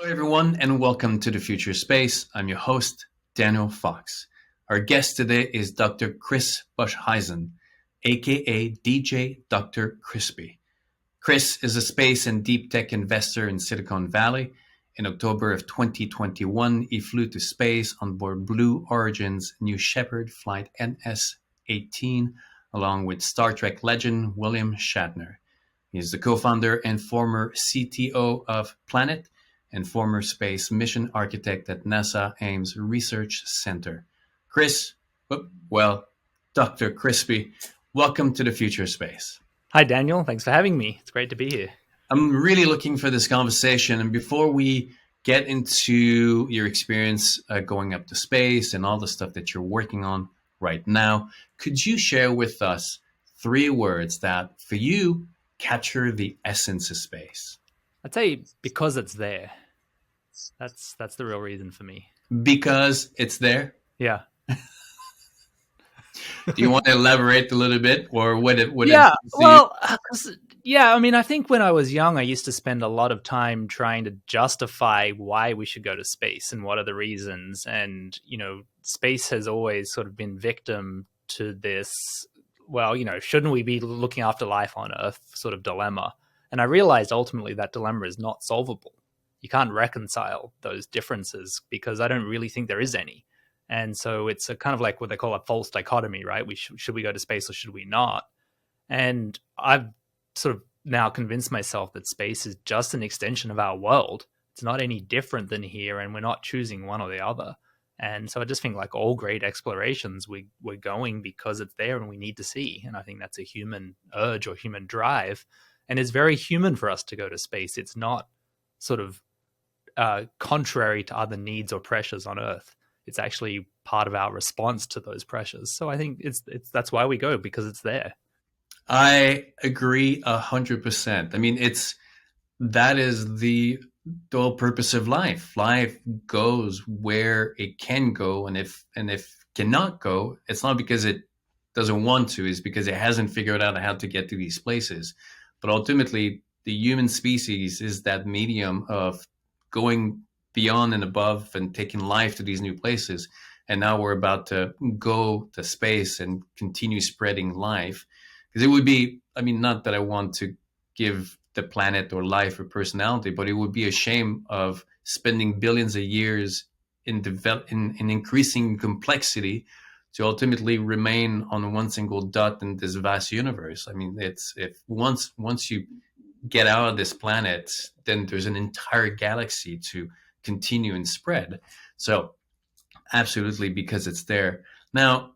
Hello, everyone, and welcome to the Future Space. I'm your host, Daniel Fox. Our guest today is Dr. Chris Boshuizen, aka DJ Dr Chrispy. Chris is a space and deep tech investor in Silicon Valley. In October of 2021, he flew to space on board Blue Origin's New Shepard flight NS-18, along with Star Trek legend William Shatner. He is the co-founder and former CTO of Planet and former space mission architect at NASA Ames Research Center. Dr. Chrispy, welcome to the Future Space. Hi, Daniel. Thanks for having me. It's great to be here. I'm really looking for this conversation. And before we get into your experience going up to space and all the stuff that you're working on right now, could you share with us 3 words that, for you, capture the essence of space? I'd say because it's there. That's the real reason for me. Because it's there? Yeah. Do you want to elaborate a little bit, or would it? I mean, I think when I was young, I used to spend a lot of time trying to justify why we should go to space and what are the reasons. And, space has always sort of been victim to this, shouldn't we be looking after life on Earth sort of dilemma? And I realized ultimately that dilemma is not solvable. You can't reconcile those differences because I don't really think there is any. And so it's a kind of like what they call a false dichotomy, right? Should we go to space or should we not? And I've sort of now convinced myself that space is just an extension of our world. It's not any different than here, and we're not choosing one or the other. And so I just think like all great explorations, we're going because it's there and we need to see. And I think that's a human urge or human drive. And it's very human for us to go to space. It's not sort of contrary to other needs or pressures on Earth. It's actually part of our response to those pressures. So I think that's why we go, because it's there. I agree 100%. I mean, that is the whole purpose of life. Life goes where it can go, and if cannot go, it's not because it doesn't want to, it's because it hasn't figured out how to get to these places. But ultimately, the human species is that medium of going beyond and above and taking life to these new places. And now we're about to go to space and continue spreading life. Because it would be, I mean, not that I want to give the planet or life a personality, but it would be a shame of spending billions of years in increasing complexity to ultimately remain on one single dot in this vast universe. I mean, once you get out of this planet, then there's an entire galaxy to continue and spread. So absolutely, because it's there. Now,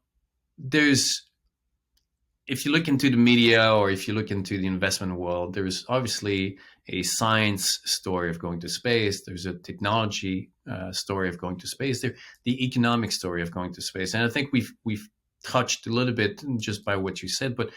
if you look into the media or if you look into the investment world, there's obviously a science story of going to space. There's a technology story of going to space. There's the economic story of going to space. And I think we've touched a little bit just by what you said, but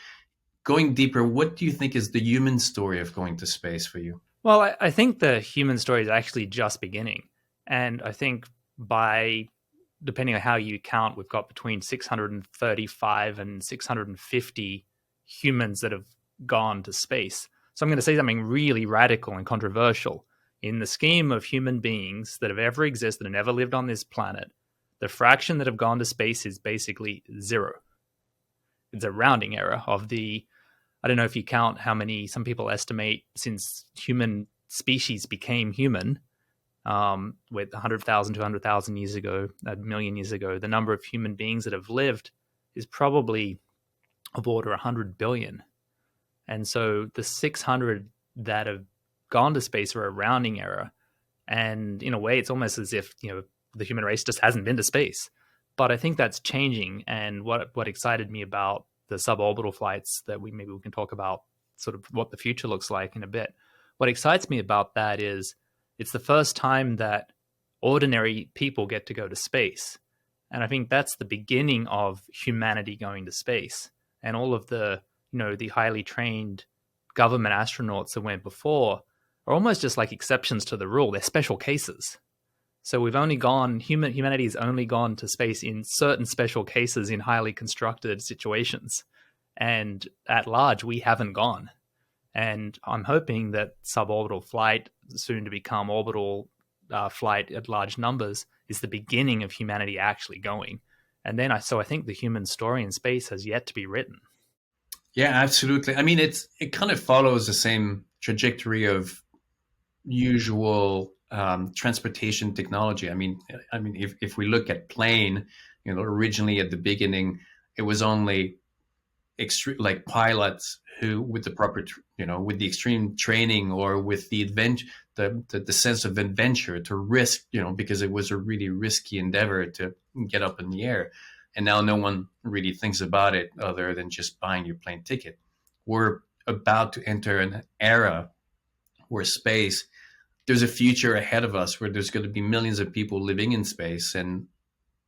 going deeper, what do you think is the human story of going to space for you? Well, I think the human story is actually just beginning. And I think depending on how you count, we've got between 635 and 650 humans that have gone to space. So I'm going to say something really radical and controversial. In the scheme of human beings that have ever existed and ever lived on this planet, the fraction that have gone to space is basically 0. It's a rounding error of I don't know if you count how many, some people estimate since human species became human, with 100,000 to 100,000 years ago, a million years ago, the number of human beings that have lived is probably of order 100 billion. And so the 600 that have gone to space are a rounding error. And in a way, it's almost as if, the human race just hasn't been to space. But I think that's changing. And what excited me about the suborbital flights that we can talk about sort of what the future looks like in a bit. What excites me about that is it's the first time that ordinary people get to go to space. And I think that's the beginning of humanity going to space. And all of the highly trained government astronauts that went before are almost just like exceptions to the rule. They're special cases. So humanity has only gone to space in certain special cases in highly constructed situations. And at large, we haven't gone. And I'm hoping that suborbital flight, soon to become orbital flight at large numbers is the beginning of humanity actually going. And then I think the human story in space has yet to be written. Yeah, absolutely. I mean, it kind of follows the same trajectory of usual transportation technology. I mean, if we look at plane, originally at the beginning, it was only extreme like pilots who, with the proper, with the extreme training or with the adventure, the sense of adventure to risk, because it was a really risky endeavor to get up in the air. And now no one really thinks about it other than just buying your plane ticket. We're about to enter an era where space, there's a future ahead of us where there's going to be millions of people living in space, and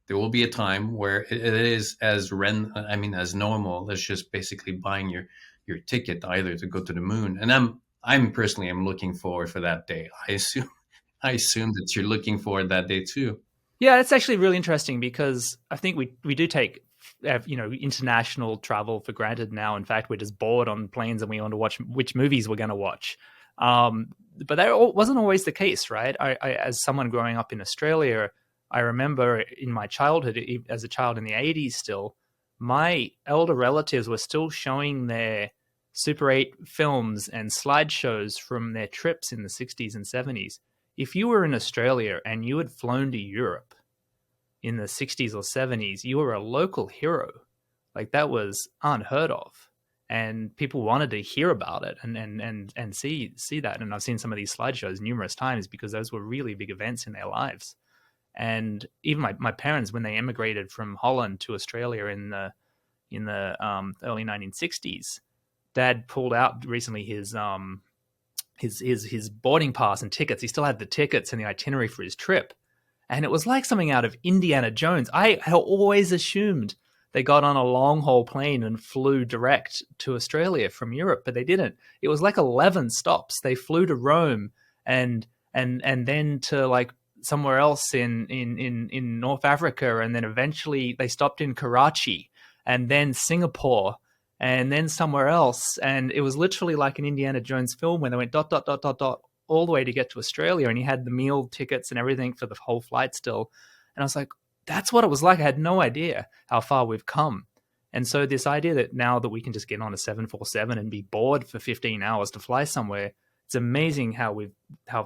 there will be a time where it is as normal as just basically buying your ticket either to go to the moon. And I'm personally am looking forward for that day. I assume that you're looking forward that day too. Yeah, it's actually really interesting because I think we do take international travel for granted now. In fact, we're just bored on planes and we want to watch which movies we're going to watch. But that wasn't always the case, right? As someone growing up in Australia, I remember in my childhood, as a child in the 80s still, my elder relatives were still showing their Super 8 films and slideshows from their trips in the 60s and 70s. If you were in Australia and you had flown to Europe in the 60s or 70s, you were a local hero. Like, that was unheard of. And people wanted to hear about it and see that. And I've seen some of these slideshows numerous times because those were really big events in their lives. And even my parents, when they emigrated from Holland to Australia in the early 1960s, Dad pulled out recently his boarding pass and tickets. He still had the tickets and the itinerary for his trip, and it was like something out of Indiana Jones. I had always assumed they got on a long haul plane and flew direct to Australia from Europe, but they didn't. It was like 11 stops. They flew to Rome and then to like somewhere else in North Africa, and then eventually they stopped in Karachi and then Singapore and then somewhere else. And it was literally like an Indiana Jones film where they went dot dot dot dot dot all the way to get to Australia, and he had the meal tickets and everything for the whole flight still. And I was like, that's what it was like. I had no idea how far we've come. And so this idea that now that we can just get on a 747 and be bored for 15 hours to fly somewhere, it's amazing how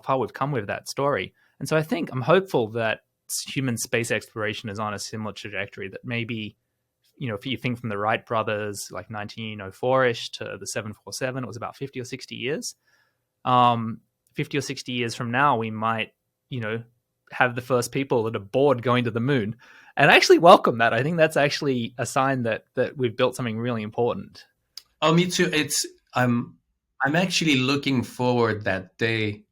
far we've come with that story. And so I'm hopeful that human space exploration is on a similar trajectory, that maybe, if you think from the Wright brothers, like 1904-ish to the 747, it was about 50 or 60 years. 50 or 60 years from now, we might, have the first people that are bored going to the moon, and I actually welcome that. I think that's actually a sign that we've built something really important. Oh, me too. I'm actually looking forward that day,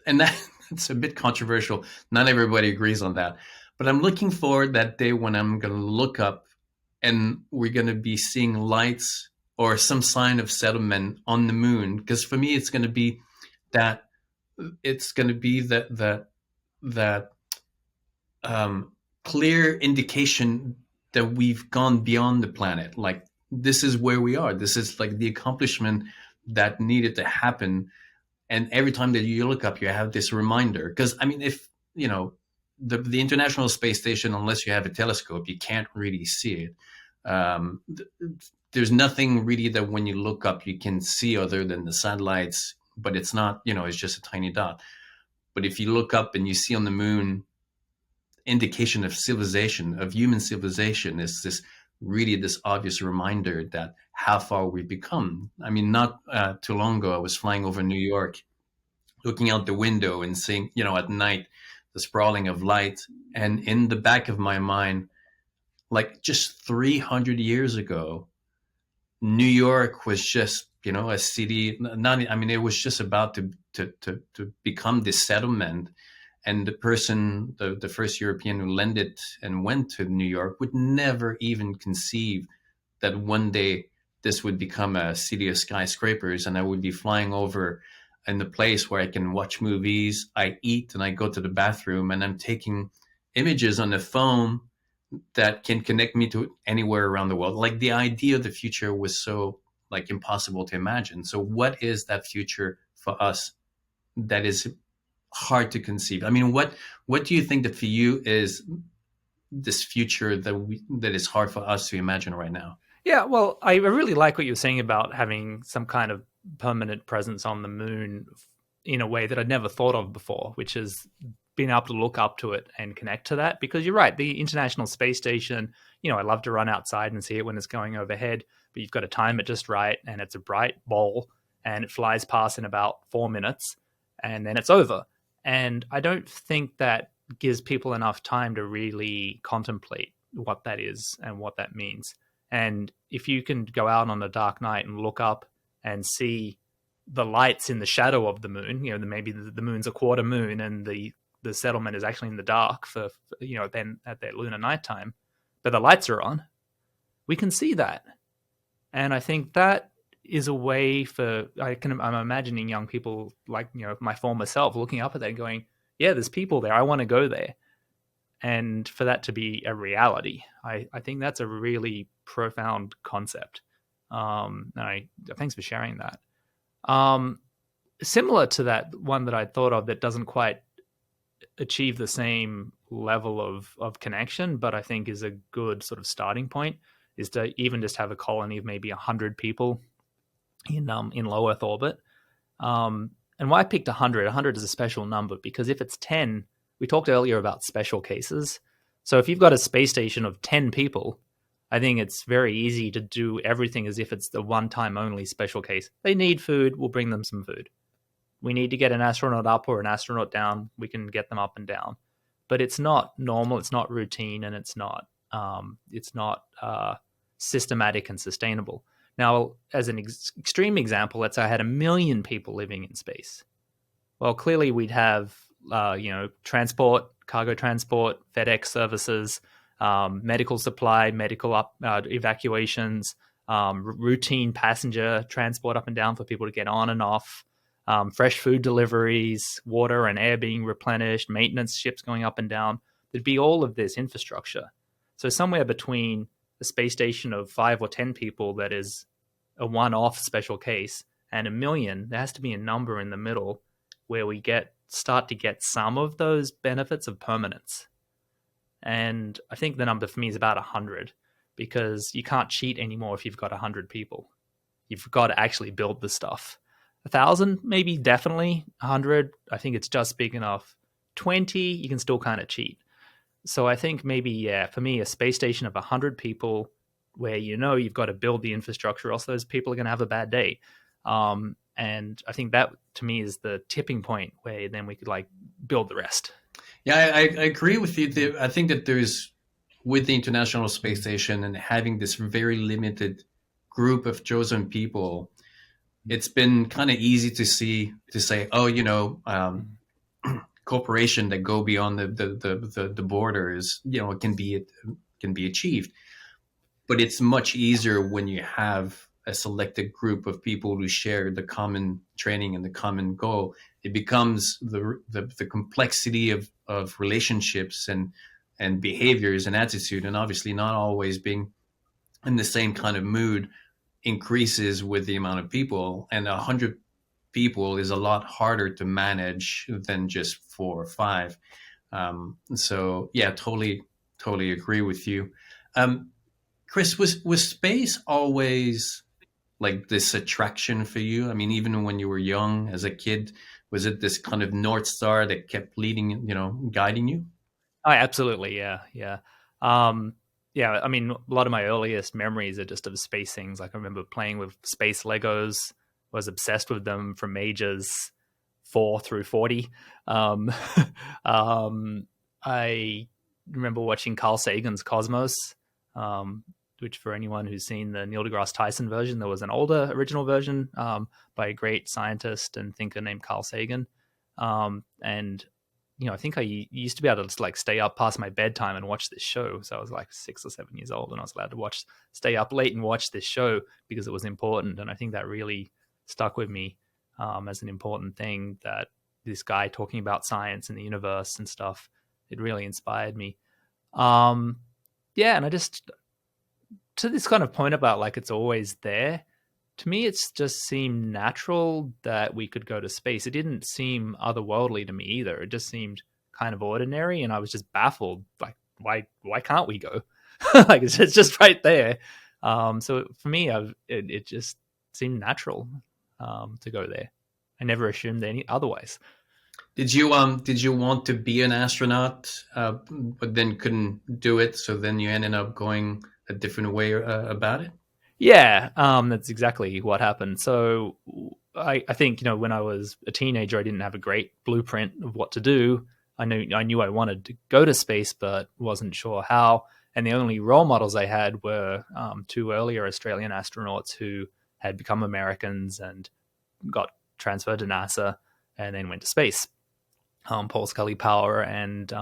and that's a bit controversial. Not everybody agrees on that, but I'm looking forward that day when I'm going to look up and we're going to be seeing lights or some sign of settlement on the moon. Because for me, it's going to be that clear indication that we've gone beyond the planet. Like, this is where we are. This is like the accomplishment that needed to happen. And every time that you look up, you have this reminder. Because I mean, if the International Space Station, unless you have a telescope, you can't really see it. There's nothing really that when you look up you can see other than the satellites, but it's not, it's just a tiny dot. But if you look up and you see on the moon indication of civilization, of human civilization, is this obvious reminder that how far we've become. I mean, not too long ago, I was flying over New York, looking out the window and seeing, at night, the sprawling of light. And in the back of my mind, like just 300 years ago, New York was just, a city. It was just about to become this settlement. And the person, the first European who landed and went to New York, would never even conceive that one day this would become a city of skyscrapers, and I would be flying over in the place where I can watch movies, I eat, and I go to the bathroom, and I'm taking images on the phone that can connect me to anywhere around the world. Like, the idea of the future was so like impossible to imagine. So what is that future for us that is hard to conceive. I mean, what do you think that for you is this future that is hard for us to imagine right now? Yeah, well, I really like what you were saying about having some kind of permanent presence on the moon in a way that I'd never thought of before, which is being able to look up to it and connect to that. Because you're right, the International Space Station, I love to run outside and see it when it's going overhead, but you've got to time it just right, and it's a bright ball, and it flies past in about 4 minutes, and then it's over. And I don't think that gives people enough time to really contemplate what that is and what that means. And if you can go out on a dark night and look up and see the lights in the shadow of the moon, maybe the moon's a quarter moon and the settlement is actually in the dark for then at their lunar nighttime, but the lights are on, we can see that. And I think that is a way I'm imagining young people like, my former self looking up at that and going, yeah, there's people there. I want to go there. And for that to be a reality, I think that's a really profound concept. Thanks for sharing that. Similar to that one that I thought of that doesn't quite achieve the same level of connection, but I think is a good sort of starting point, is to even just have a colony of maybe 100 people in low Earth orbit. And why I picked 100? 100 is a special number because if it's 10, we talked earlier about special cases. So if you've got a space station of 10 people, I think it's very easy to do everything as if it's the one-time only special case. They need food, we'll bring them some food. We need to get an astronaut up or an astronaut down, we can get them up and down. But it's not normal, it's not routine, and it's not systematic and sustainable. Now, as an extreme example, let's say I had 1 million people living in space. Well, clearly we'd have transport, cargo transport, FedEx services, medical supply, medical evacuations, routine passenger transport up and down for people to get on and off, fresh food deliveries, water and air being replenished, maintenance ships going up and down. There'd be all of this infrastructure. So somewhere between a space station of 5 or 10 people that is a one-off special case and 1 million, there has to be a number in the middle where we start to get some of those benefits of permanence. And I think the number for me is about 100, because you can't cheat anymore if you've got 100 people. You've got to actually build the stuff. 1,000, maybe, definitely. 100, I think it's just big enough. 20, you can still kind of cheat. So I think maybe, for me, a space station of 100 people where you've got to build the infrastructure, else those people are going to have a bad day. And I think that, to me, is the tipping point where then we could build the rest. Yeah, I agree with you. I think that with the International Space Station and having this very limited group of chosen people, it's been kind of easy to say, cooperation that go beyond the borders, can be achieved. But it's much easier when you have a selected group of people who share the common training and the common goal. It becomes the complexity of relationships and behaviors and attitude, and obviously not always being in the same kind of mood, increases with the amount of people. And 100 people is a lot harder to manage than just 4 or 5. So yeah, totally agree with you. Chris, was space always like this attraction for you? I mean, even when you were young as a kid, was it this kind of North Star that kept leading, guiding you? Oh, absolutely. Yeah. Yeah. Yeah. I mean, a lot of my earliest memories are just of space things. Like I remember playing with space Legos, was obsessed with them from ages 4 through 40. I remember watching Carl Sagan's Cosmos, which for anyone who's seen the Neil deGrasse Tyson version, there was an older original version by a great scientist and thinker named Carl Sagan. And I think I used to be able to stay up past my bedtime and watch this show. So I was 6 or 7 years old, and I was allowed to stay up late and watch this show because it was important. And I think that really stuck with me as an important thing, that this guy talking about science and the universe and stuff, it really inspired me. And I just, to this kind of point about it's always there, To me, it's just seemed natural that we could go to space. It didn't seem otherworldly to me either. It just seemed kind of ordinary, and I was just baffled. Like, why can't we go? Like, it's just right there. So for me, it just seemed natural to go there. I never assumed any otherwise. Did you want to be an astronaut, but then couldn't do it? So then you ended up going a different way about it. Yeah, that's exactly what happened. So I think, when I was a teenager, I didn't have a great blueprint of what to do. I knew I wanted to go to space, but wasn't sure how. And the only role models I had were two earlier Australian astronauts who had become Americans and got transferred to NASA and then went to space. Paul Scully Power and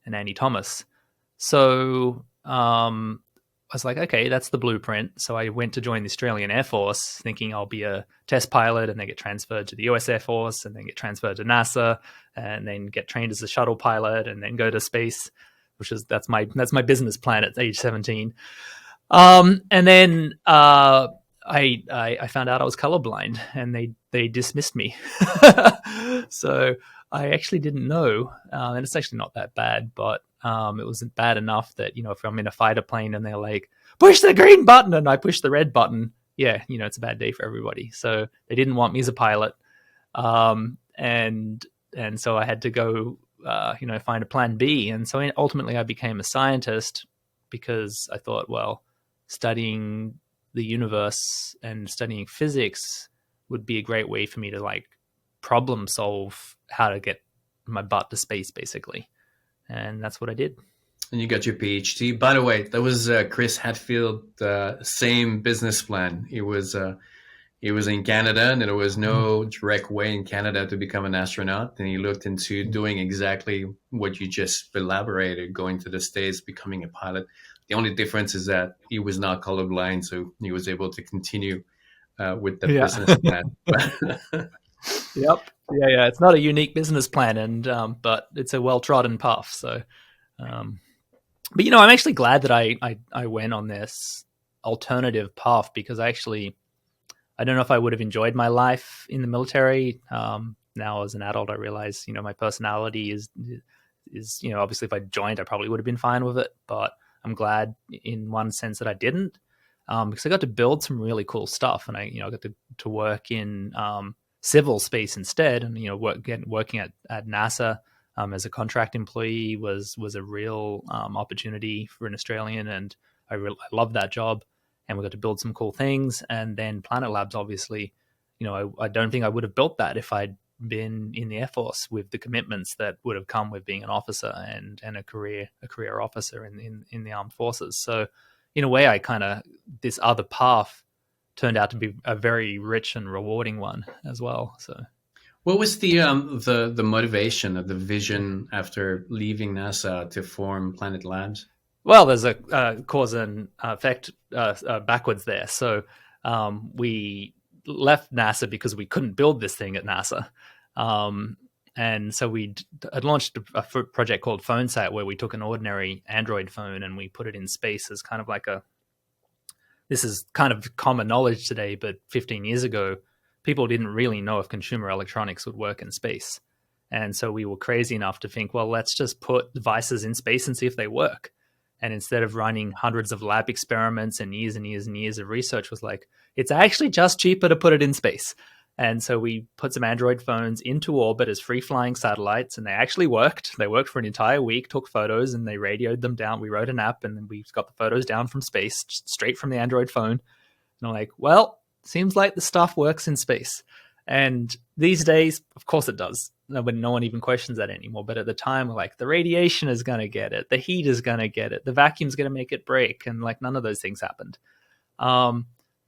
Andy Thomas. So I was like, okay, that's the blueprint. So I went to join the Australian Air Force thinking I'll be a test pilot and then get transferred to the US Air Force and then get transferred to NASA and then get trained as a shuttle pilot and then go to space, that's my business plan at age 17. And then I found out I was colorblind and they dismissed me. So I actually didn't know, and it's actually not that bad, but it wasn't bad enough that, if I'm in a fighter plane and they're like, push the green button, and I push the red button, it's a bad day for everybody. So they didn't want me as a pilot. And so I had to go, find a plan B. And so ultimately I became a scientist because I thought, well, studying the universe and studying physics would be a great way for me to like problem solve how to get my butt to space, basically. And that's what I did. And you got your PhD. By the way, that was Chris Hadfield, same business plan. He was in Canada, and there was no direct way in Canada to become an astronaut. And he looked into doing exactly what you just elaborated, going to the States, becoming a pilot. The only difference is that he was not colorblind, so he was able to continue with the business plan. Yep. Yeah. It's not a unique business plan, and but it's a well-trodden path. So, but I'm actually glad that I went on this alternative path because I don't know if I would have enjoyed my life in the military. Now as an adult, I realize my personality is obviously if I joined, I probably would have been fine with it. But I'm glad in one sense that I didn't, because I got to build some really cool stuff, and I got to work in civil space instead, and working at NASA as a contract employee was a real opportunity for an Australian, and I loved that job, and we got to build some cool things. And then Planet Labs, obviously, I don't think I would have built that if I'd been in the Air Force with the commitments that would have come with being an officer and a career officer in the armed forces. So in a way, this other path turned out to be a very rich and rewarding one as well. So, what was the motivation of the vision after leaving NASA to form Planet Labs? Well, there's a cause and effect backwards there. So we left NASA because we couldn't build this thing at NASA. And so we had launched a project called PhoneSat, where we took an ordinary Android phone and we put it in space as kind of like this is kind of common knowledge today, but 15 years ago, people didn't really know if consumer electronics would work in space. And so we were crazy enough to think, well, let's just put devices in space and see if they work. And instead of running hundreds of lab experiments and years and years and years of research, was like, it's actually just cheaper to put it in space. And so we put some Android phones into orbit as free-flying satellites, and they actually worked. They worked for an entire week, took photos, and they radioed them down. We wrote an app, and then we got the photos down from space, straight from the Android phone. And I'm like, well, seems like the stuff works in space. And these days, of course it does. No one even questions that anymore. But at the time, we're like, the radiation is going to get it. The heat is going to get it. The vacuum's going to make it break. And like, none of those things happened.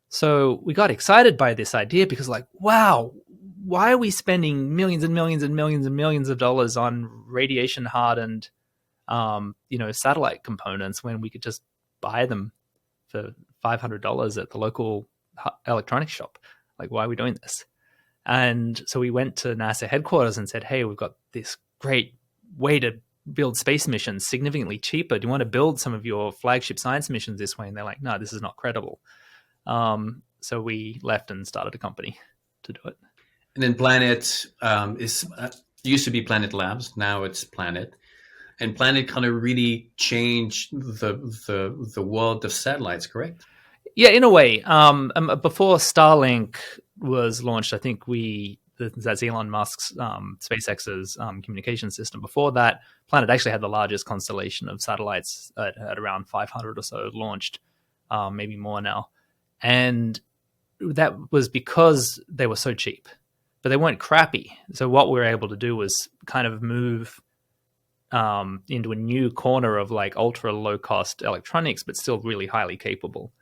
So we got excited by this idea because like, wow, why are we spending millions and millions and millions and millions of dollars on radiation hardened, satellite components when we could just buy them for $500 at the local electronics shop? Like, why are we doing this? And so we went to NASA headquarters and said, hey, we've got this great way to build space missions significantly cheaper. Do you want to build some of your flagship science missions this way? And they're like, no, this is not credible. So we left and started a company to do it. And then Planet is used to be Planet Labs. Now it's Planet. And Planet kind of really changed the world of satellites, correct? Yeah, in a way. Before Starlink was launched, I think that's Elon Musk's SpaceX's communication system. Before that, Planet actually had the largest constellation of satellites at around 500 or so launched, maybe more now. And that was because they were so cheap, but they weren't crappy. So what we were able to do was kind of move into a new corner of like ultra low cost electronics, but still really highly capable.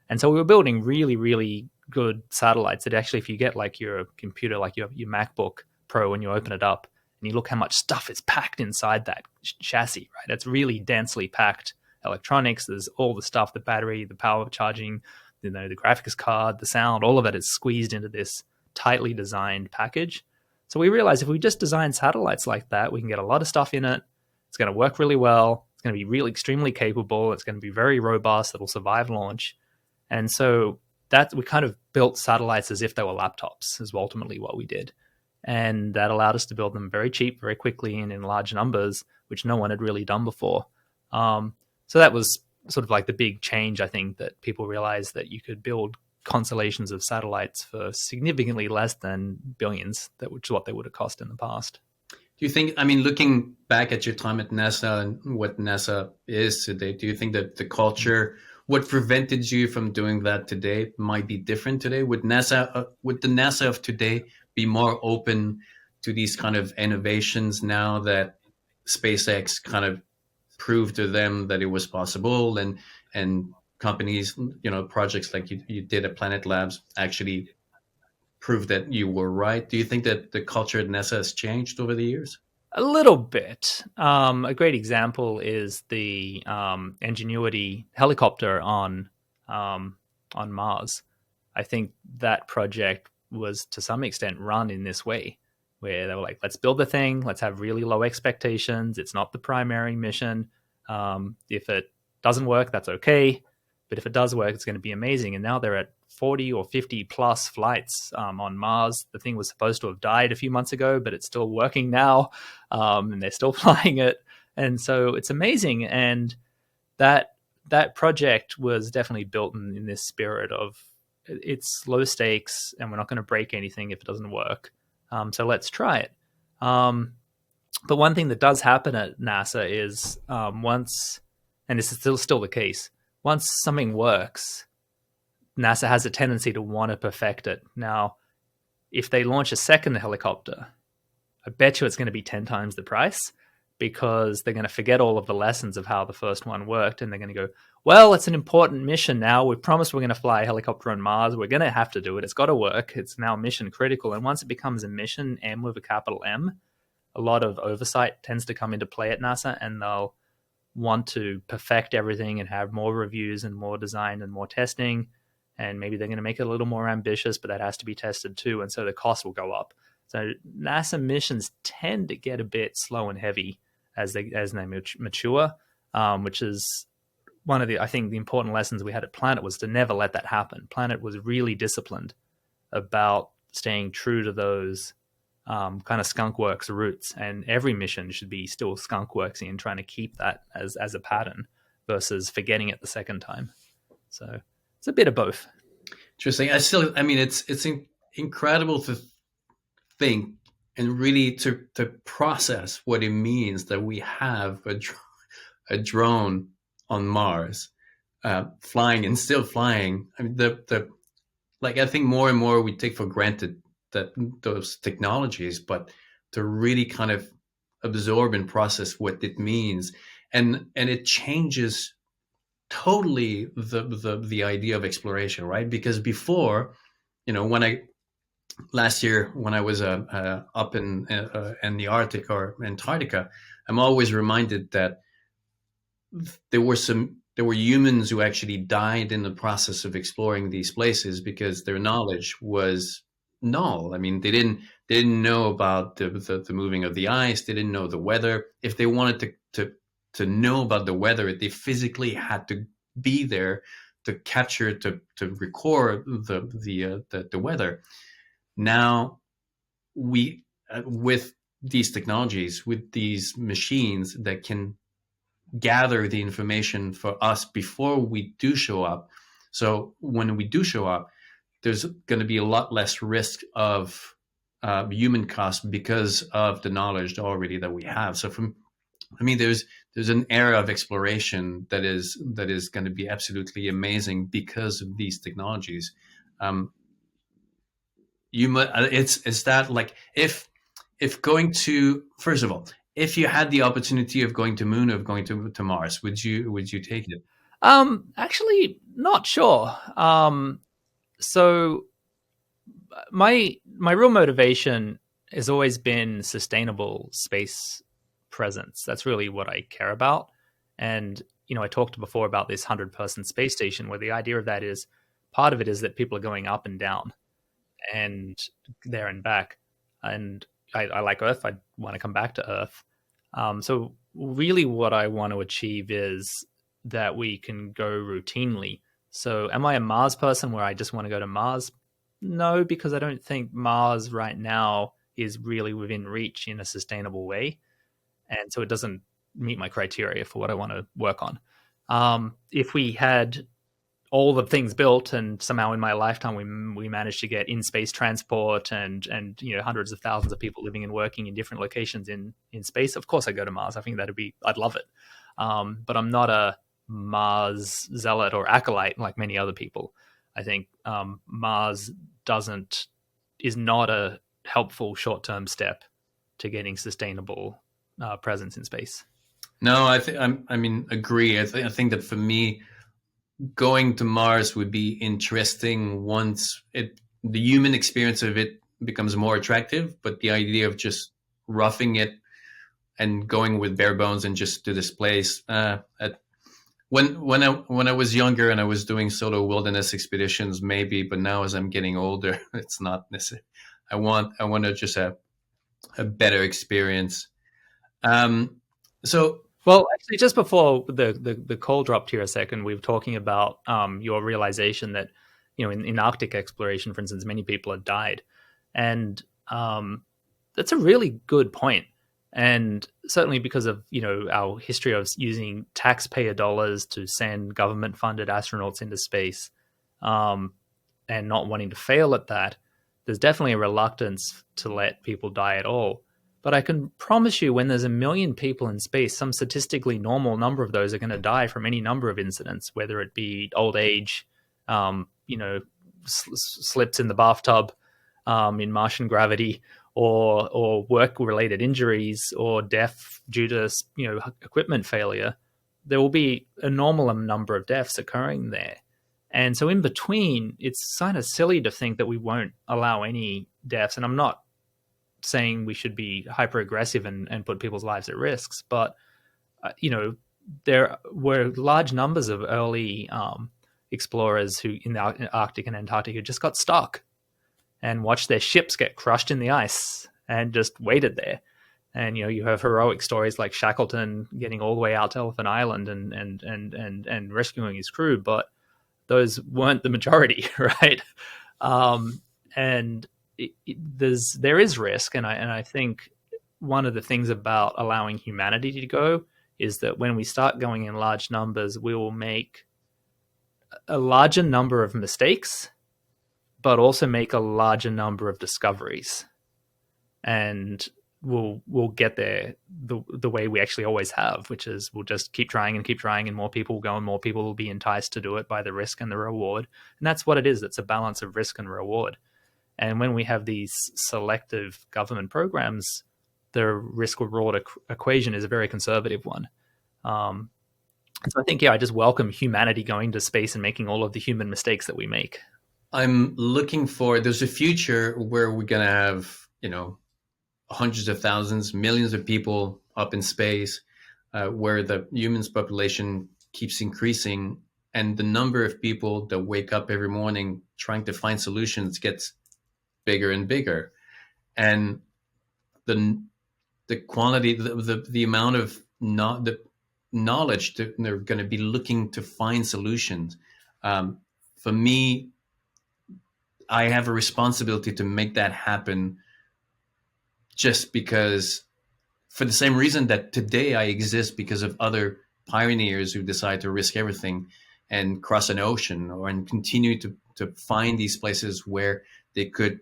And so we were building really, really good satellites that actually, if you get like your computer, like your MacBook Pro, and you open it up and you look how much stuff is packed inside that chassis, right? That's really densely packed electronics. There's all the stuff, the battery, the power charging, the graphics card, the sound, all of it is squeezed into this tightly designed package. So we realized if we just design satellites like that, we can get a lot of stuff in it. It's going to work really well. It's going to be really extremely capable. It's going to be very robust. It'll survive launch. And so that we kind of built satellites as if they were laptops, is ultimately what we did. And that allowed us to build them very cheap, very quickly, and in large numbers, which no one had really done before. So that was sort of like the big change, I think, that people realized that you could build constellations of satellites for significantly less than billions, which is what they would have cost in the past. Do you think, I mean, looking back at your time at NASA and what NASA is today, do you think that the culture, what prevented you from doing that today might be different today? Would the NASA of today be more open to these kind of innovations now that SpaceX kind of proved to them that it was possible, and companies, projects like you did at Planet Labs actually prove that you were right? Do you think that the culture at NASA has changed over the years? A little bit. A great example is the Ingenuity helicopter on Mars. I think that project was to some extent run in this way, where they were like, let's build the thing, let's have really low expectations. It's not the primary mission. If it doesn't work, that's okay. But if it does work, it's going to be amazing. And now they're at 40 or 50 plus flights on Mars. The thing was supposed to have died a few months ago, but it's still working now. And they're still flying it. And so it's amazing. And that project was definitely built in this spirit of it's low stakes and we're not going to break anything if it doesn't work. So let's try it. But one thing that does happen at NASA is once, and this is still the case, once something works, NASA has a tendency to want to perfect it. Now, if they launch a second helicopter, I bet you it's going to be 10 times the price, because they're going to forget all of the lessons of how the first one worked. And they're going to go, well, it's an important mission now. We promised we're going to fly a helicopter on Mars. We're going to have to do it. It's got to work. It's now mission critical. And once it becomes a mission, M with a capital M, a lot of oversight tends to come into play at NASA, and they'll want to perfect everything and have more reviews and more design and more testing. And maybe they're going to make it a little more ambitious, but that has to be tested too. And so the cost will go up. So NASA missions tend to get a bit slow and heavy as they mature, which is one of the important lessons we had at Planet, was to never let that happen. Planet was really disciplined about staying true to those kind of skunkworks roots, and every mission should be still skunkworksy and trying to keep that as a pattern versus forgetting it the second time. So it's a bit of both. Interesting. It's incredible to think and really to process what it means that we have a drone on Mars, flying and still flying. I mean, I think more and more we take for granted that those technologies, but to really kind of absorb and process what it means, and it changes totally the idea of exploration, right? Because before, last year when I was up in the Arctic or Antarctica, I'm always reminded that there were humans who actually died in the process of exploring these places because their knowledge was null. I mean, they didn't know about the moving of the ice. They didn't know the weather. If they wanted to know about the weather, they physically had to be there to capture, to record the weather. Now we with these technologies, with these machines that can gather the information for us before we do show up. So when we do show up, there's going to be a lot less risk of human cost because of the knowledge already that we have. So there's an era of exploration that is going to be absolutely amazing because of these technologies. It's that, like, if going to, first of all, if you had the opportunity of going to moon, of going to Mars, would you take it? Actually, not sure. So my real motivation has always been sustainable space presence. That's really what I care about. And I talked before about this 100-person space station, where the idea of that is, part of it is that people are going up and down and there and back. And I like Earth. I want to come back to Earth. So really what I want to achieve is that we can go routinely. So am I a Mars person where I just want to go to Mars? No, because I don't think Mars right now is really within reach in a sustainable way. And so it doesn't meet my criteria for what I want to work on. If we had all the things built, and somehow in my lifetime we managed to get in-space transport and hundreds of thousands of people living and working in different locations in space, of course I'd go to Mars. I think I'd love it. But I'm not a Mars zealot or acolyte like many other people. I think Mars is not a helpful short-term step to getting sustainable presence in space. No, agree. I think that for me, going to Mars would be interesting once the human experience of it becomes more attractive, but the idea of just roughing it and going with bare bones and just to this place. When I was younger and I was doing solo wilderness expeditions, maybe, but now as I'm getting older, it's not necessary. I want to just have a better experience. Well, actually, just before the call dropped here a second, we were talking about your realization that, in Arctic exploration, for instance, many people have died. And that's a really good point. And certainly because of, our history of using taxpayer dollars to send government-funded astronauts into space, and not wanting to fail at that, there's definitely a reluctance to let people die at all. But I can promise you, when there's 1 million people in space, some statistically normal number of those are going to die from any number of incidents, whether it be old age, slips in the bathtub, in Martian gravity, or work-related injuries, or death due to equipment failure. There will be a normal number of deaths occurring there. And so in between, it's kind of silly to think that we won't allow any deaths. And I'm not saying we should be hyper aggressive and put people's lives at risks, but there were large numbers of early explorers who in the Arctic and Antarctic who just got stuck and watched their ships get crushed in the ice and just waited there. And you have heroic stories like Shackleton getting all the way out to Elephant Island and rescuing his crew, but those weren't the majority, right? And there is risk, and I think one of the things about allowing humanity to go is that when we start going in large numbers, we will make a larger number of mistakes, but also make a larger number of discoveries, and we'll get there the way we actually always have, which is we'll just keep trying, and more people will go, and more people will be enticed to do it by the risk and the reward. And that's what it is. It's a balance of risk and reward. And when we have these selective government programs, the risk-reward equation is a very conservative one. So I think, I just welcome humanity going to space and making all of the human mistakes that we make. I'm looking for, there's a future where we're going to have, hundreds of thousands, millions of people up in space, where the humans population keeps increasing, and the number of people that wake up every morning trying to find solutions gets bigger and bigger, and the quantity, the amount of the knowledge that they're going to be looking to find solutions For me, I have a responsibility to make that happen, just because, for the same reason that today I exist because of other pioneers who decide to risk everything and cross an ocean and continue to find these places where they could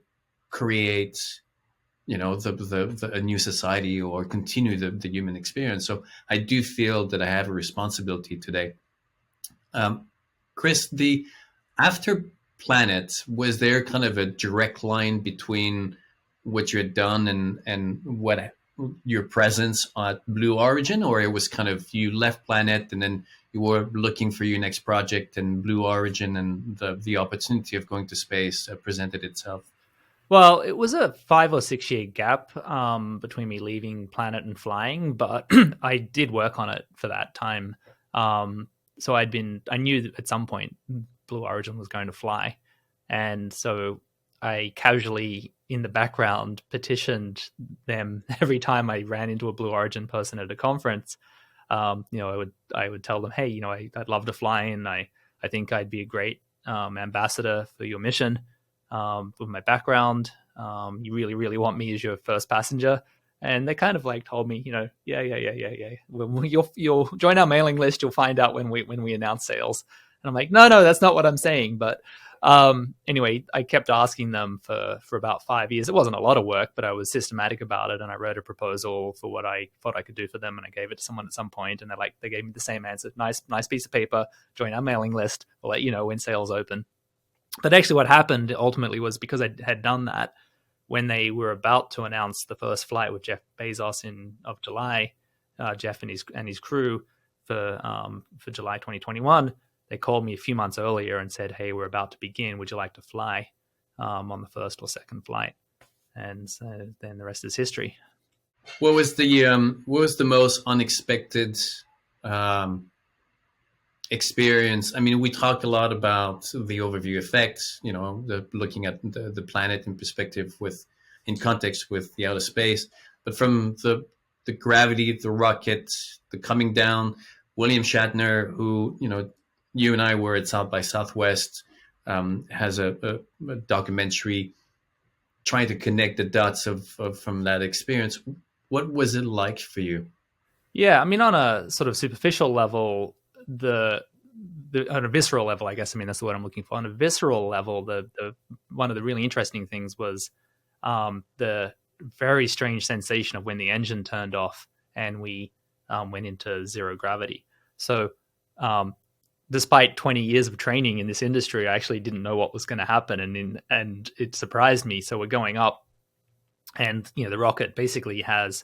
create, a new society or continue the human experience. So I do feel that I have a responsibility today. Chris, the after Planet, was there kind of a direct line between what you had done and what your presence at Blue Origin, or it was kind of you left Planet and then you were looking for your next project and Blue Origin and the opportunity of going to space presented itself? Well, it was a 5 or 6 year gap between me leaving Planet and flying, but I did work on it for that time. So I knew that at some point Blue Origin was going to fly. And so I casually, in the background, petitioned them every time I ran into a Blue Origin person at a conference. I would tell them, hey, I'd love to fly, and I think I'd be a great ambassador for your mission. With my background, you really, really want me as your first passenger. And they kind of like told me, yeah. You'll join our mailing list. You'll find out when we announce sales. And I'm like, no, that's not what I'm saying. But anyway, I kept asking them for about 5 years. It wasn't a lot of work, but I was systematic about it. And I wrote a proposal for what I thought I could do for them. And I gave it to someone at some point, and they gave me the same answer. Nice piece of paper. Join our mailing list. We'll let you know when sales open. But actually what happened ultimately was, because I had done that, when they were about to announce the first flight with Jeff Bezos of July, Jeff and his crew for July 2021, they called me a few months earlier and said, hey, we're about to begin. Would you like to fly on the first or second flight? And so then the rest is history. What was the most unexpected experience? I mean, we talk a lot about the overview effects, looking at the planet in perspective in context with the outer space, but from the gravity, the rocket, the coming down, William Shatner, who, you and I were at South by Southwest, has a documentary trying to connect the dots from that experience. What was it like for you? Yeah, I mean, on a sort of superficial level, on a visceral level, I guess, I mean, that's the word I'm looking for. On a visceral level, the one of the really interesting things was the very strange sensation of when the engine turned off and we went into zero gravity. So despite 20 years of training in this industry, I actually didn't know what was going to happen, and it surprised me. So we're going up, and the rocket basically has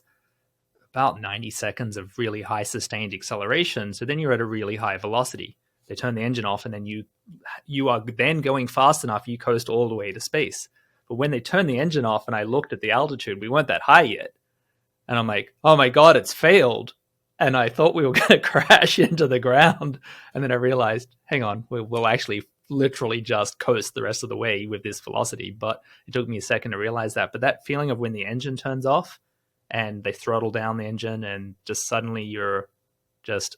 about 90 seconds of really high sustained acceleration. So then you're at a really high velocity. They turn the engine off, and then you are then going fast enough, you coast all the way to space. But when they turned the engine off and I looked at the altitude, we weren't that high yet. And I'm like, oh my God, it's failed. And I thought we were going to crash into the ground. And then I realized, hang on, we'll actually literally just coast the rest of the way with this velocity. But it took me a second to realize that. But that feeling of when the engine turns off and they throttle down the engine and just suddenly you're just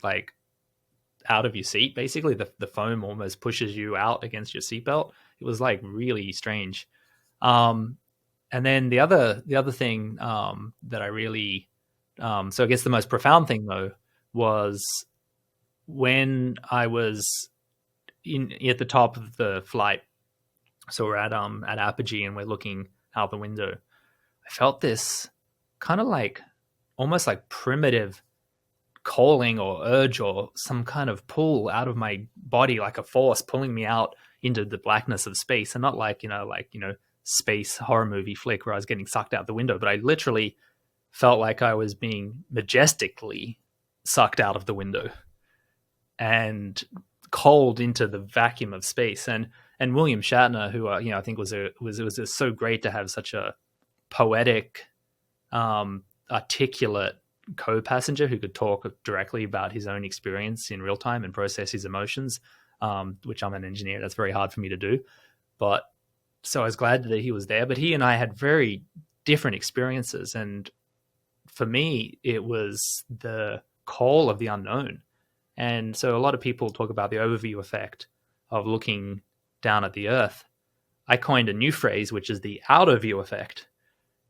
like out of your seat, basically the foam almost pushes you out against your seatbelt. It was like really strange. And then the other thing that I really so I guess the most profound thing though was when I was at the top of the flight. So we're at apogee and we're looking out the window. I felt this kind of like almost like primitive calling or urge or some kind of pull out of my body, like a force pulling me out into the blackness of space. And not like space horror movie flick where I was getting sucked out the window, but I literally felt like I was being majestically sucked out of the window and cold into the vacuum of space. And William Shatner, who I think was so great to have such a poetic, articulate co-passenger who could talk directly about his own experience in real time and process his emotions, which I'm an engineer. That's very hard for me to do. But so I was glad that he was there. But he and I had very different experiences. And for me, it was the call of the unknown. And so a lot of people talk about the overview effect of looking down at the Earth. I coined a new phrase, which is the outer view effect,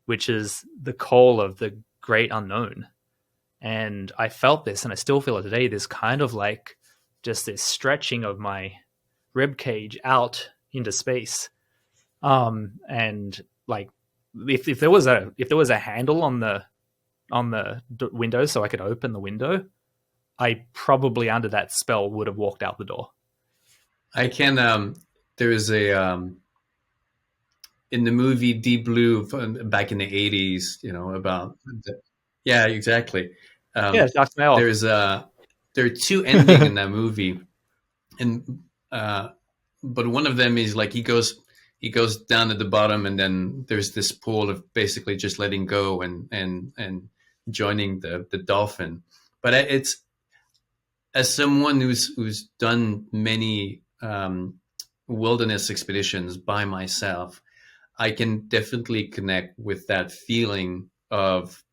which is the call of the great unknown. And I felt this, and I still feel it today, this kind of like just this stretching of my rib cage out into space. And like if there was a handle on the window so I could open the window, I probably under that spell would have walked out the door. I can. There is a in the movie Deep Blue back in the 80s. About yeah, exactly. Yeah, Dark Mail. There are two endings in that movie, and but one of them is like he goes down at the bottom, and then there's this pool of basically just letting go and joining the dolphin. But it's, as someone who's done many wilderness expeditions by myself, I can definitely connect with that feeling of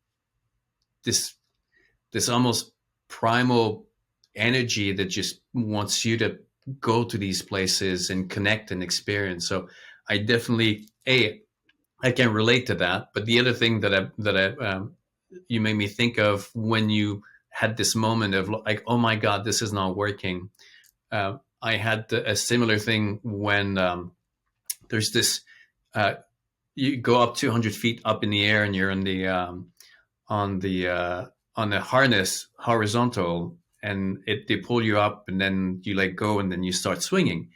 this almost primal energy that just wants you to go to these places and connect and experience. So I definitely I can relate to that. But the other thing that you made me think of when you had this moment of like, oh my God, this is not working. I had a similar thing when there's this. You go up 200 feet up in the air, and you're in the on the harness horizontal, and they pull you up, and then you let go, and then you start swinging.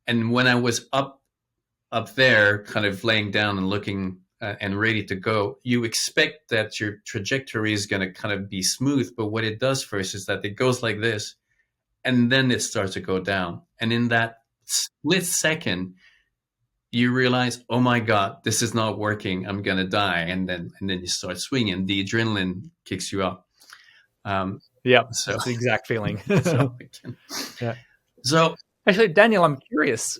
And when I was up there, kind of laying down and looking and ready to go, you expect that your trajectory is going to kind of be smooth, but what it does first is that it goes like this, and then it starts to go down. And in that split second, you realize, oh my God, this is not working. I'm gonna die, and then you start swinging. The adrenaline kicks you up. Yeah, So that's the exact feeling. Yeah. So actually, Daniel, I'm curious.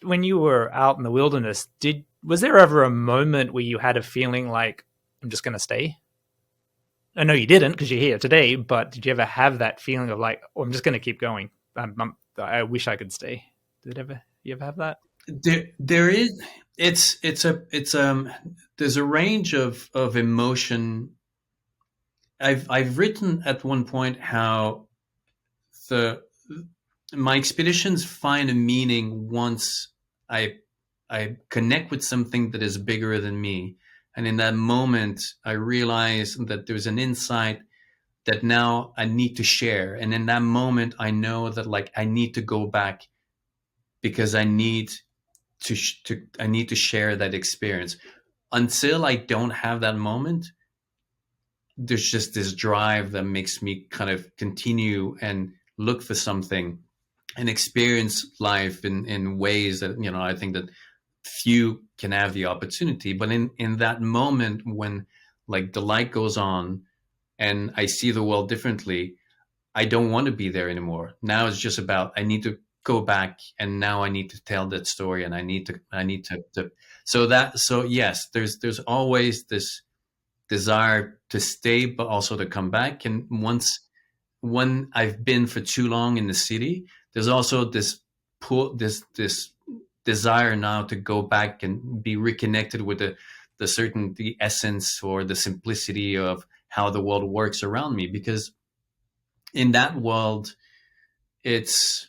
When you were out in the wilderness, was there ever a moment where you had a feeling like, I'm just going to stay? I know you didn't because you're here today, but did you ever have that feeling of like, oh, I'm just going to keep going? I wish I could stay. You ever have that? there is, there's a range of emotion. I've written at one point how the my expeditions find a meaning once I connect with something that is bigger than me, and in that moment I realize that there's an insight that now I need to share, and in that moment I know that like I need to go back because I need I need to share that experience. Until I don't have that moment, there's just this drive that makes me kind of continue and look for something and experience life in ways that I think that few can have the opportunity. But in that moment when like the light goes on and I see the world differently, I don't want to be there anymore. Now it's just about I need to go back, and now I need to tell that story, and I need to so yes, there's always this desire to stay but also to come back. And when I've been for too long in the city, there's also this pull, this desire now to go back and be reconnected with the essence or the simplicity of how the world works around me. Because in that world, it's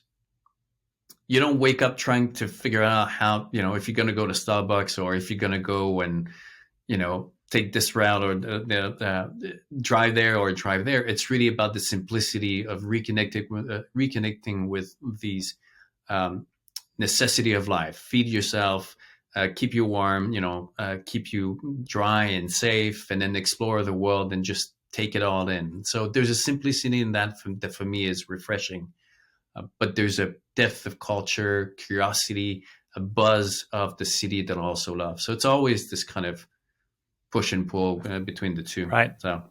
you don't wake up trying to figure out how, if you're going to go to Starbucks, or if you're going to go and take this route, or drive there or drive there. It's really about the simplicity of reconnecting with these necessity of life. Feed yourself, keep you warm, keep you dry and safe, and then explore the world and just take it all in. So there's a simplicity in that that for me is refreshing. But there's a depth of culture, curiosity, a buzz of the city that I also love. So it's always this kind of push and pull between the two. Right. So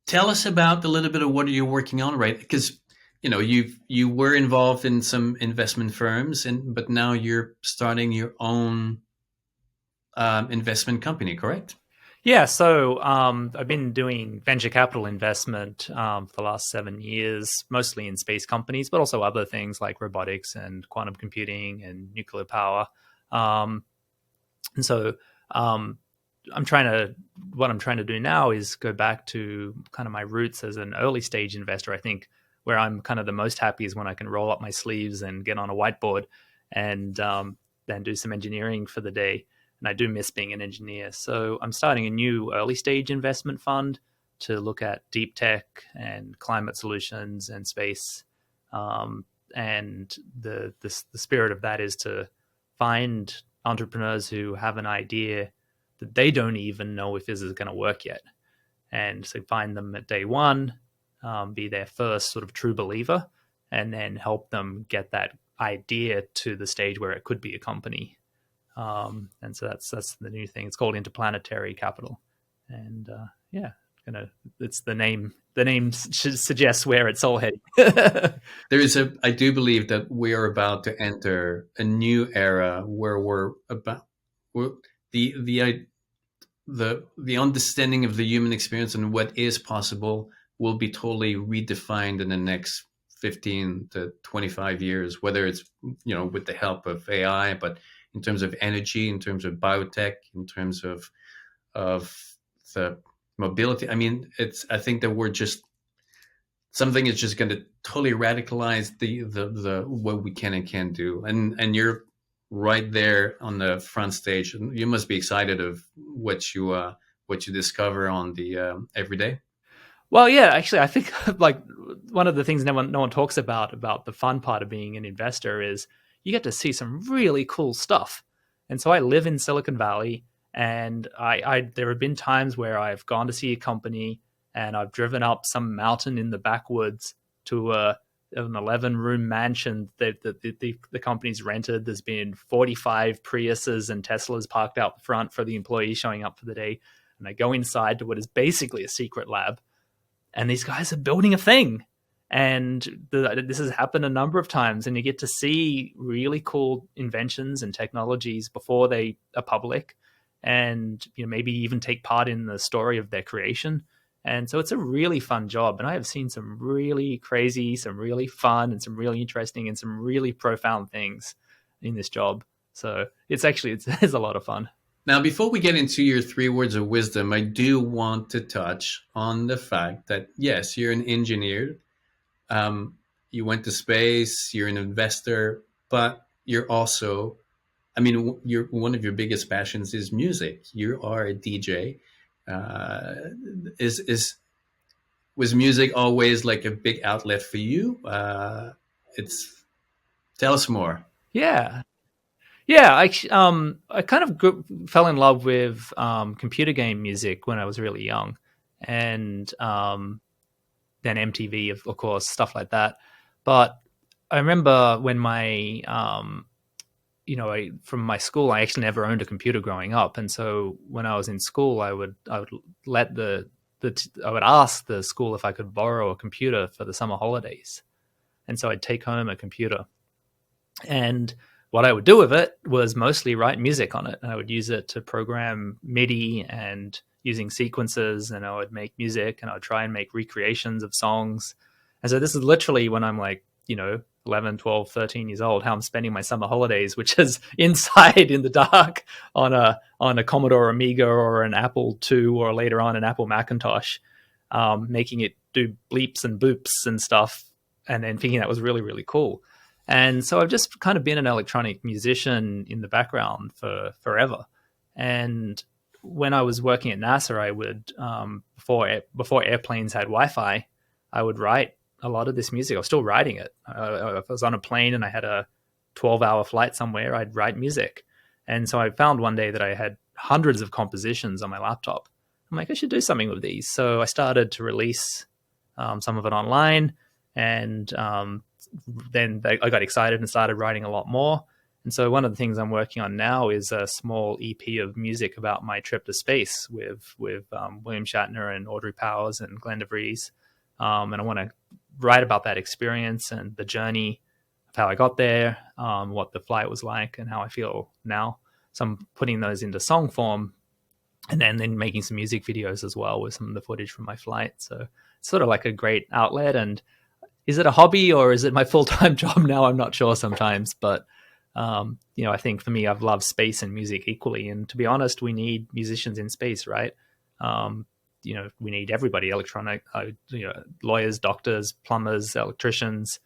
tell us about a little bit of what you're working on, right? Because you were involved in some investment firms, but now you're starting your own investment company, correct? Yeah, so I've been doing venture capital investment for the last 7 years, mostly in space companies, but also other things like robotics and quantum computing and nuclear power. Um, and so um, what I'm trying to do now is go back to kind of my roots as an early stage investor. I think where I'm kind of the most happy is when I can roll up my sleeves and get on a whiteboard and then do some engineering for the day. And I do miss being an engineer. So I'm starting a new early stage investment fund to look at deep tech and climate solutions and space. And the spirit of that is to find entrepreneurs who have an idea that they don't even know if this is going to work yet. And so find them at day one, be their first sort of true believer, and then help them get that idea to the stage where it could be a company. And so that's the new thing. It's called Interplanetary Capital, and yeah, it's the name. The name suggests where it's all heading. I do believe that we are about to enter a new era where the the the understanding of the human experience and what is possible will be totally redefined in the next 15 to 25 years, whether it's, with the help of AI, but in terms of energy, in terms of biotech, in terms of the mobility. I mean, I think that we're just, something is just going to totally radicalize the what we can and can't do. And you're right there on the front stage. You must be excited of what you discover on the everyday. Well, yeah, actually, I think like one of the things no one talks about the fun part of being an investor is you get to see some really cool stuff. And so I live in Silicon Valley, and I there have been times where I've gone to see a company and I've driven up some mountain in the backwoods to an 11-room mansion that the company's rented. There's been 45 Priuses and Teslas parked out front for the employees showing up for the day. And I go inside to what is basically a secret lab, and these guys are building a thing. And this has happened a number of times, and you get to see really cool inventions and technologies before they are public, and maybe even take part in the story of their creation. And so it's a really fun job, and I have seen some really crazy, some really fun, and some really interesting, and some really profound things in this job. So it's a lot of fun. Now, before we get into your 3 words of wisdom, I do want to touch on the fact that, yes, you're an engineer. You went to space, you're an investor, but you're also, I mean, one of your biggest passions is music. You are a DJ. Uh, is Was music always like a big outlet for you? It's Tell us more. Yeah. Yeah, I kind of fell in love with computer game music when I was really young, and then MTV, of course, stuff like that. But I remember when from my school, I actually never owned a computer growing up, and so when I was in school, I would let I would ask the school if I could borrow a computer for the summer holidays, and so I'd take home a computer. And what I would do with it was mostly write music on it. And I would use it to program MIDI and using sequences, and I would make music, and I would try and make recreations of songs. And so this is literally when I'm like, 11, 12, 13 years old, how I'm spending my summer holidays, which is inside in the dark on a Commodore Amiga or an Apple II, or later on an Apple Macintosh, making it do bleeps and boops and stuff, and then thinking that was really, really cool. And so I've just kind of been an electronic musician in the background for forever. And when I was working at NASA, I would, before airplanes had Wi-Fi, I would write a lot of this music. I was still writing it. If I was on a plane and I had a 12-hour flight somewhere, I'd write music. And so I found one day that I had hundreds of compositions on my laptop. I'm like, I should do something with these. So I started to release some of it online, and then I got excited and started writing a lot more. And so one of the things I'm working on now is a small EP of music about my trip to space with William Shatner and Audrey Powers and Glenn DeVries. And I want to write about that experience and the journey of how I got there, what the flight was like, and how I feel now. So I'm putting those into song form. and then making some music videos as well with some of the footage from my flight. So it's sort of like a great outlet. And is it a hobby or is it my full-time job now? I'm not sure sometimes, but I think for me, I've loved space and music equally. And to be honest, we need musicians in space, right? We need everybody, electronic, lawyers, doctors, plumbers, electricians,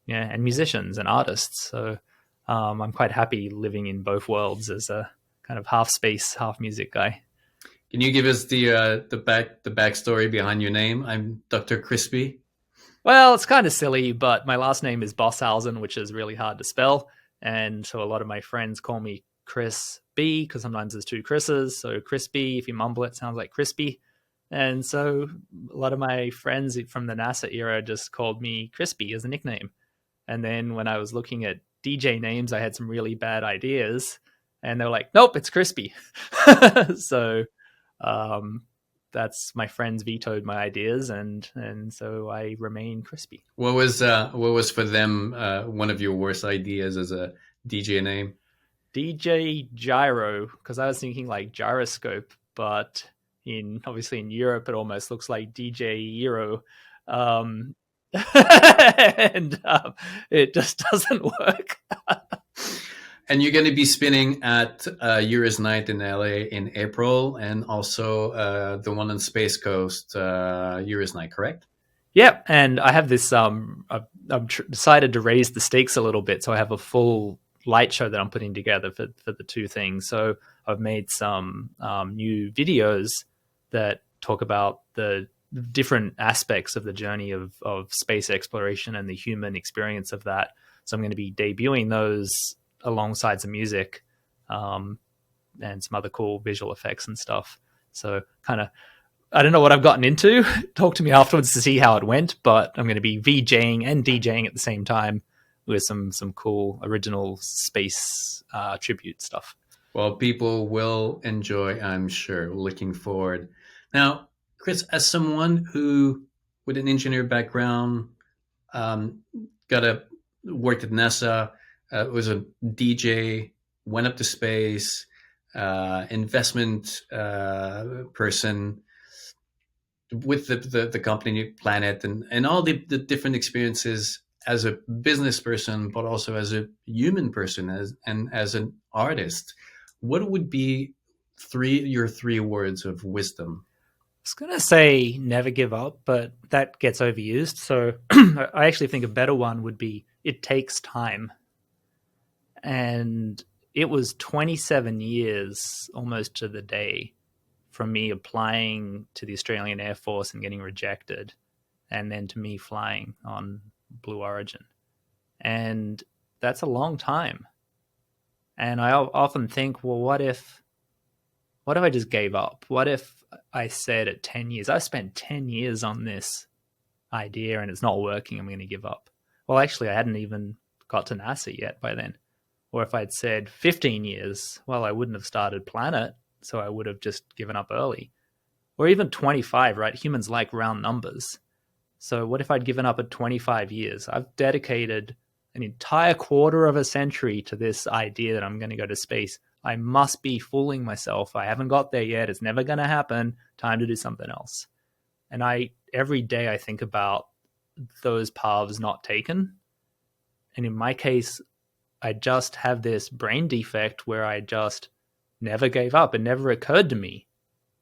and musicians and artists. So I'm quite happy living in both worlds as a kind of half space, half music guy. Can you give us the backstory behind your name? I'm Dr. Chrispy. Well, it's kind of silly, but my last name is Boshuizen, which is really hard to spell. And so a lot of my friends call me Chris B because sometimes there's two Chris's. So Crispy, if you mumble it, sounds like crispy. And so a lot of my friends from the NASA era just called me Crispy as a nickname. And then when I was looking at DJ names, I had some really bad ideas. And they were like, nope, it's Crispy. So that's my friends vetoed my ideas, and so I remain Crispy. What was for them one of your worst ideas as a DJ name? DJ Gyro, because I was thinking like gyroscope, but obviously in Europe it almost looks like DJ Euro, and it just doesn't work. And you're going to be spinning at Eurus Night in LA in April, and also the one on Space Coast, Eurus Night, correct? Yep, and I have this. I've decided to raise the stakes a little bit, so I have a full light show that I'm putting together for the two things. So I've made some new videos that talk about the different aspects of the journey of space exploration and the human experience of that. So I'm going to be debuting those alongside some music and some other cool visual effects and stuff. So kind of, I don't know what I've gotten into. Talk to me afterwards to see how it went, but I'm going to be VJing and DJing at the same time with some cool original space tribute stuff. Well, people will enjoy, I'm sure. Looking forward. Now, Chris, as someone who, with an engineer background, worked at NASA, was a DJ, went up to space, investment person with the company Planet, and all the different experiences as a business person, but also as a human person, as an artist. What would be your three words of wisdom? I was going to say never give up, but that gets overused. So I actually think a better one would be it takes time. And it was 27 years almost to the day from me applying to the Australian Air Force and getting rejected, and then to me flying on Blue Origin. And that's a long time. And I often think, well, what if I just gave up? What if I said at 10 years, I spent 10 years on this idea and it's not working, I'm going to give up? Well, actually, I hadn't even got to NASA yet by then. Or if I'd said 15 years, well, I wouldn't have started Planet, so I would have just given up early. Or even 25, right? Humans like round numbers. So what if I'd given up at 25 years? I've dedicated an entire quarter of a century to this idea that I'm going to go to space. I must be fooling myself. I haven't got there yet. It's never going to happen. Time to do something else. And every day I think about those paths not taken. And in my case, I just have this brain defect where I just never gave up. It never occurred to me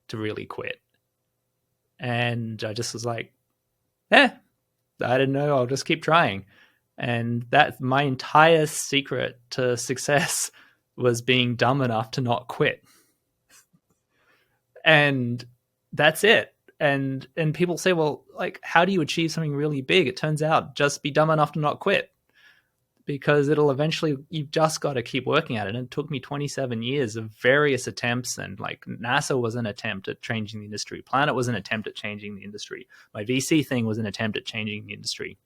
to really quit. And I just was like, I didn't know. I'll just keep trying. And that's my entire secret to success was being dumb enough to not quit. And that's it. And people say, well, like, how do you achieve something really big? It turns out just be dumb enough to not quit. Because it'll eventually, you've just got to keep working at it. And it took me 27 years of various attempts. And like NASA was an attempt at changing the industry. Planet was an attempt at changing the industry. My VC thing was an attempt at changing the industry.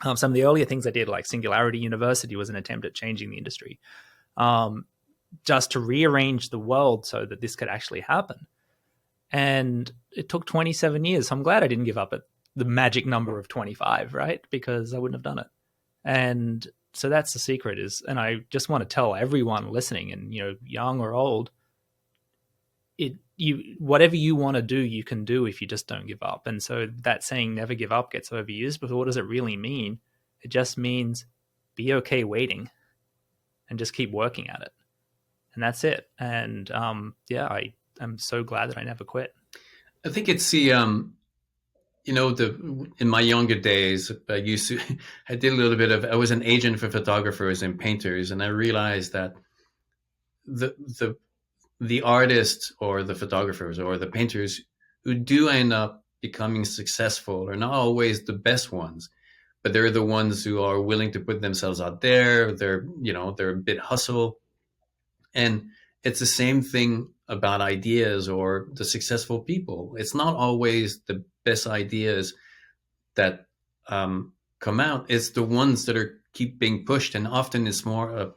Some of the earlier things I did, like Singularity University, was an attempt at changing the industry. Just to rearrange the world so that this could actually happen. And it took 27 years. So I'm glad I didn't give up at the magic number of 25, right? Because I wouldn't have done it. And so that's the secret and I just want to tell everyone listening, and, young or old, whatever you want to do, you can do if you just don't give up. And so that saying never give up gets overused, but what does it really mean? It just means be okay waiting and just keep working at it. And that's it. And I'm so glad that I never quit. I think it's the in my younger days, I did a little bit of, I was an agent for photographers and painters, and I realized that the artists or the photographers or the painters who do end up becoming successful are not always the best ones, but they're the ones who are willing to put themselves out there. They're a bit hustle. And it's the same thing about ideas or the successful people. It's not always the best ideas that come out. It's the ones that are keep being pushed, and often it's more of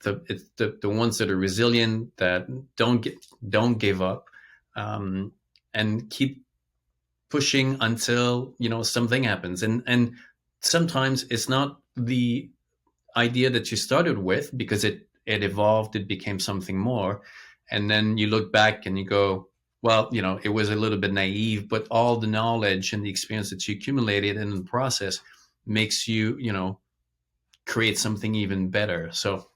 the ones that are resilient, that don't give up, and keep pushing until something happens. And sometimes it's not the idea that you started with, because it evolved, it became something more, and then you look back and you go, well, it was a little bit naive, but all the knowledge and the experience that you accumulated in the process makes you create something even better. So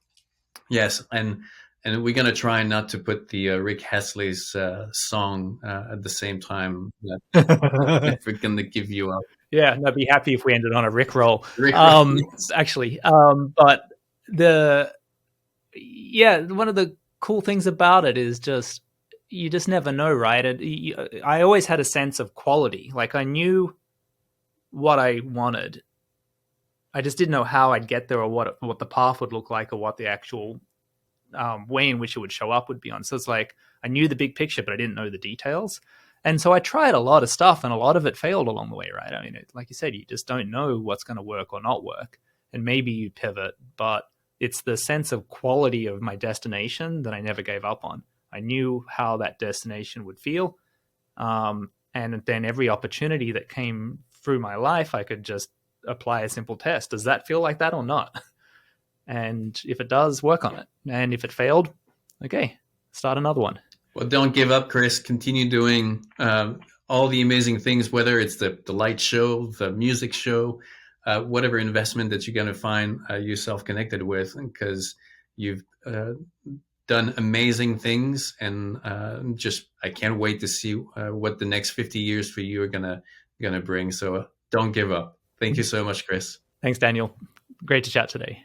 yes, and we're going to try not to put the Rick Astley's song at the same time. If we're going to give you a Yeah, I'd be happy if we ended on a Rickroll. Rick yes. Actually, but one of the cool things about it is just you just never know, right? I always had a sense of quality. Like, I knew what I wanted. I just didn't know how I'd get there, or what the path would look like, or what the actual way in which it would show up would be on. So it's like I knew the big picture, but I didn't know the details. And so I tried a lot of stuff, and a lot of it failed along the way, right? I mean, like you said, you just don't know what's going to work or not work. And maybe you pivot, but it's the sense of quality of my destination that I never gave up on. I knew how that destination would feel. And then every opportunity that came through my life, I could just apply a simple test. Does that feel like that or not? And if it does, work on it. And if it failed, okay, start another one. Well, don't give up, Chris. Continue doing all the amazing things, whether it's the light show, the music show, whatever investment that you're going to find yourself connected with, because you've done amazing things. And I can't wait to see what the next 50 years for you are gonna bring. So don't give up. Thank you so much, Chris. Thanks, Daniel. Great to chat today.